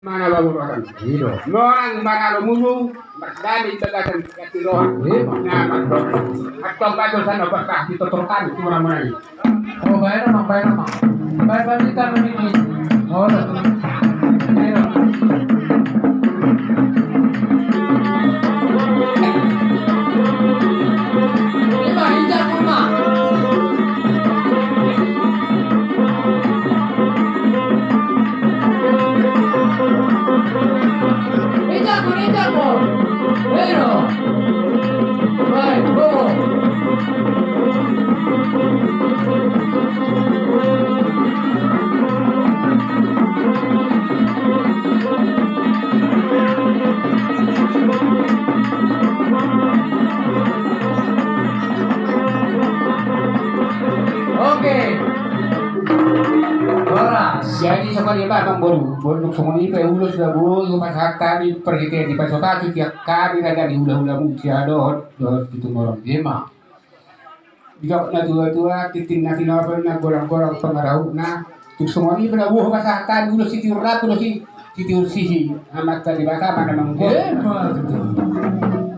Mana baru orang Iyo. orang mana lo mulu dami tagasan katirohan na matro atau kajo sana bakah ditotorkan kurang mana Oh, bayar naman, bayar naman. Bayar ba kita namin? Oo. Iyo. Iba, hijab mo ma. Hijab mo. Pero. Baik, go. Oke. Horas. jadi sama dia bang baru semua ini pe ulo sudah bu yung pas kami pergi ke di pasokati tiap kami ada di ulah-ulah mu siadot dot itu morong Lima. Jok na tua-tua titin na tinapal na gorang-gorang pangaraw na tuk semua ini pada buah pasakan ulo si tiurat ulo si tiur sisi amat tadi baka mana mangko Lima.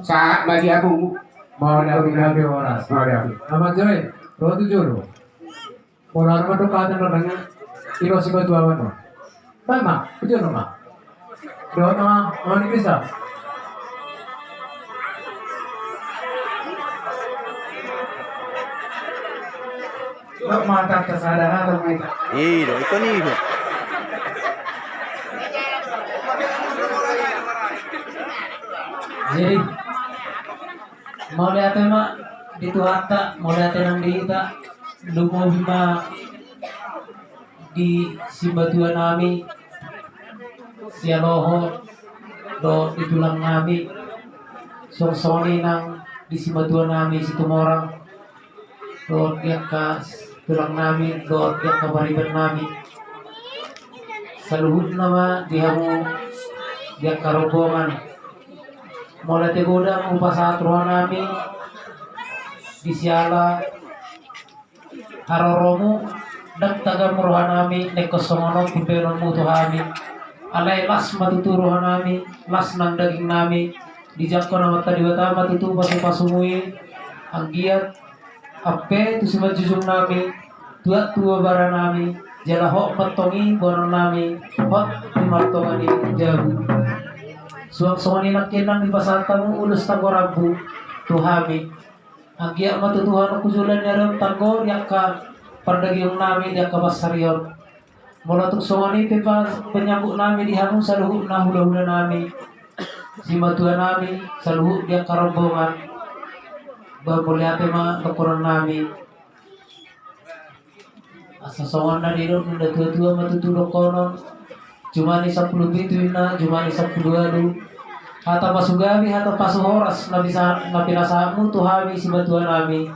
saat bagi aku Mau nabi horas. ada Amat joy. Rodo jolo. Orang naman doon kata na nga. Iro si Batuawan mo. Tama. Ito naman. Doon naman. Mga ni Krista. Matap ka sa lahat ng mga Hilo, ito ni Hilo. Jadi mau lihat mak dito hata mau lihat ng dita lumobi ma di simbatuan nami siya loho do itulang nami songsoni nang di simbatuan nami si tumorang do dia ka tulang nami do dia ka bariban nami saluhud nama dihamu dia karobongan mulai tegoda upasatruhan nami di siala haroromu dan taga muruhan nami nekosongono kumpenon mutu kami alay las matuturuhan nami las nang daging nami di jakko na mata diwata matutu pasu-pasumui ang giat ape tu sumajujung nami tua bara nami jala hok matongi bonon nami hok dimartongani jabu suang-suang inakinan di pasatamu ulus tagorabu tuhami ang giat matutuhan ako sulan niya rin tanggol ka pardagyong namin dia ka basaryon mula tuk suang ini pa penyambut namin dihangun sa luhut na hula-hula namin si matuan namin sa luhut dia karombongan bamuliate mga kakuran namin asa suang na dito nung tua-tua matutulog konon cuma ni 10 bituin na cuma ni 10 alu hata pasugabi hata pasuhoras na bisa na pinasamu tuhami si batuan nami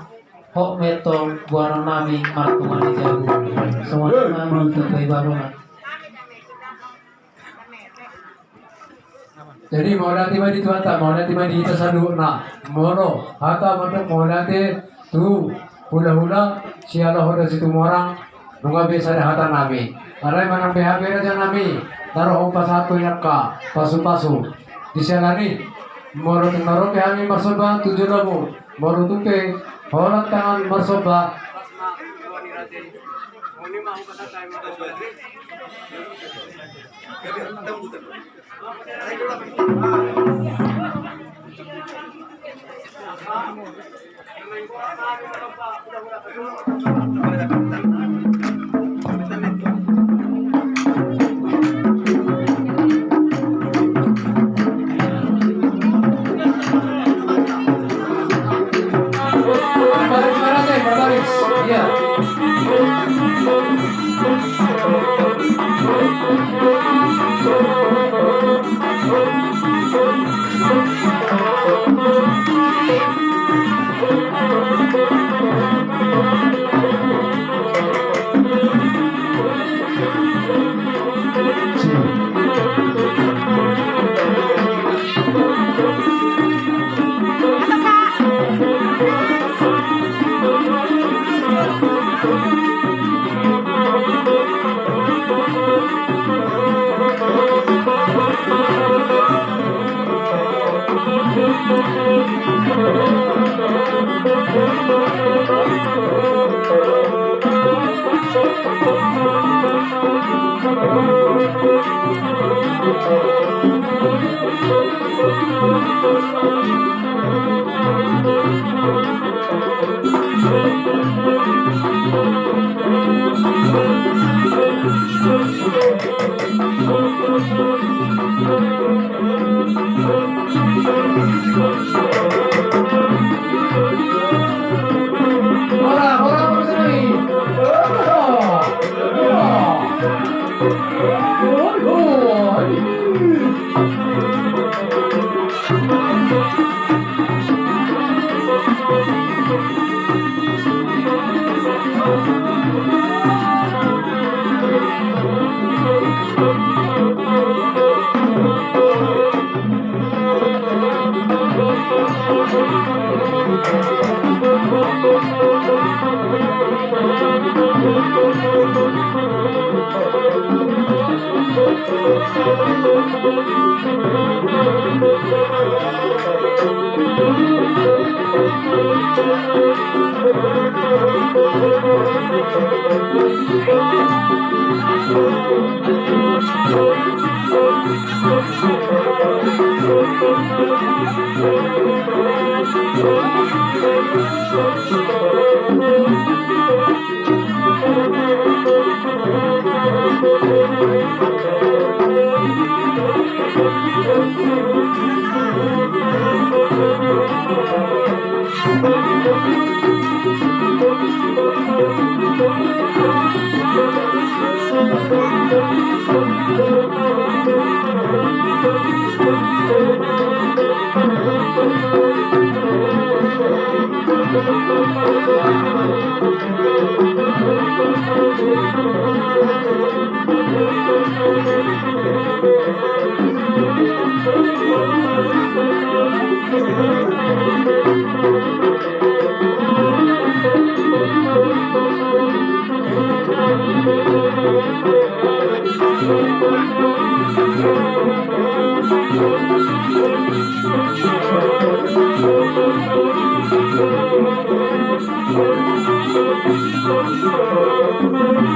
hok metong buwan nami martuman ni jago semua nama tutoy barongan. Jadi mau nanti mah di tuata, mau nanti mah di kita sadu na, mono, hata mandok mau nanti tu hula-hula siapa hoda situ morang, nunggu bisa ada hata nabi. Aray manang BHP aja nami, taruh umpas satu yakka, pasu-pasu. Di sana ni, moro tengaro kami marsoba 7 lamu, moro tupe, holat tangan marsoba. Iya. Thank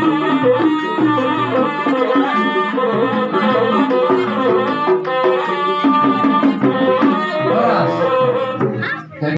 you.